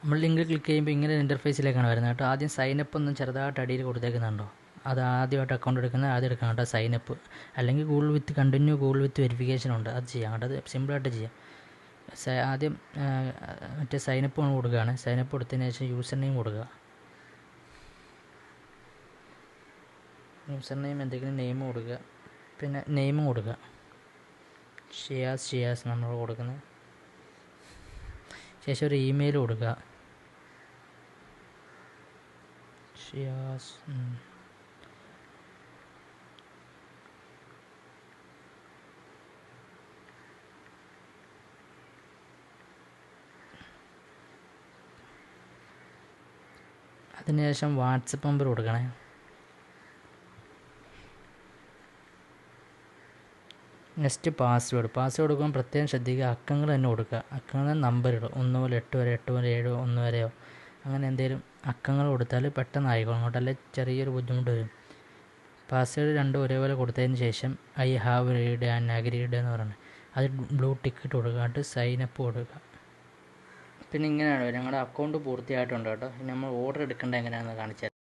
നമ്മൾ link click ചെയ്യുമ്പോൾ ഇങ്ങനെ ഇൻ്റർഫേസിലേക്കാണ് വരുന്നത് കേട്ടോ. ആദ്യം സൈനപ്പ് ഒന്നും ചെറുതായിട്ട് അടിയിൽ കൊടുത്തേക്കുന്നുണ്ടോ, അത് ആദ്യമായിട്ട് അക്കൗണ്ട് എടുക്കുന്നത് ആദ്യം എടുക്കാം കേട്ടോ, സൈനപ്പ്. അല്ലെങ്കിൽ Google with continue, Google with verification ഉണ്ട്, അത് ചെയ്യാം കേട്ടോ. അത് സിമ്പിളായിട്ട് ചെയ്യാം. ആദ്യം മറ്റേ സൈനപ്പ് കൊടുക്കുകയാണ്. സൈനപ്പ് കൊടുത്തതിന് ശേഷം യൂസർ നെയിം കൊടുക്കുക. യൂസർ നെയിം എന്തെങ്കിലും നെയിം കൊടുക്കുക. പിന്നെ നെയിമും കൊടുക്കുക. ഷിയാസ് നമ്മൾ കൊടുക്കുന്നത്. ശേഷം ഒരു ഇമെയിൽ കൊടുക്കുക. ഷിയാസ് അതിനുശേഷം വാട്സപ്പ് നമ്പർ കൊടുക്കണേ. നെക്സ്റ്റ് പാസ്വേഡ് കൊടുക്കുമ്പോൾ പ്രത്യേകം ശ്രദ്ധിക്കുക, അക്കങ്ങൾ തന്നെ കൊടുക്കുക. അക്കങ്ങൾ നമ്പർ ഇടും, 1 മുതൽ 8 വരെ, 8 മുതൽ 7, 1 വരെയോ അങ്ങനെ എന്തെങ്കിലും അക്കങ്ങൾ കൊടുത്താൽ പെട്ടെന്ന് ആയിക്കോളും. അങ്ങോട്ടല്ലേ ചെറിയൊരു ബുദ്ധിമുട്ട് വരും. പാസ്വേഡ് 2 ഒരേപോലെ കൊടുത്തതിന് ശേഷം I have read and agreed എന്ന് പറയുന്നത് അത് ബ്ലൂ ടിക്കറ്റ് കൊടുക്കുക. എന്നിട്ട് സൈനപ്പ് കൊടുക്കുക. പിന്നെ ഇങ്ങനെയാണ് ഞങ്ങളുടെ അക്കൗണ്ട് പൂർത്തിയായിട്ടുണ്ട് കേട്ടോ. ഇനി നമ്മൾ ഓർഡർ എടുക്കേണ്ടത് എങ്ങനെയാണെന്ന് കാണിച്ചാൽ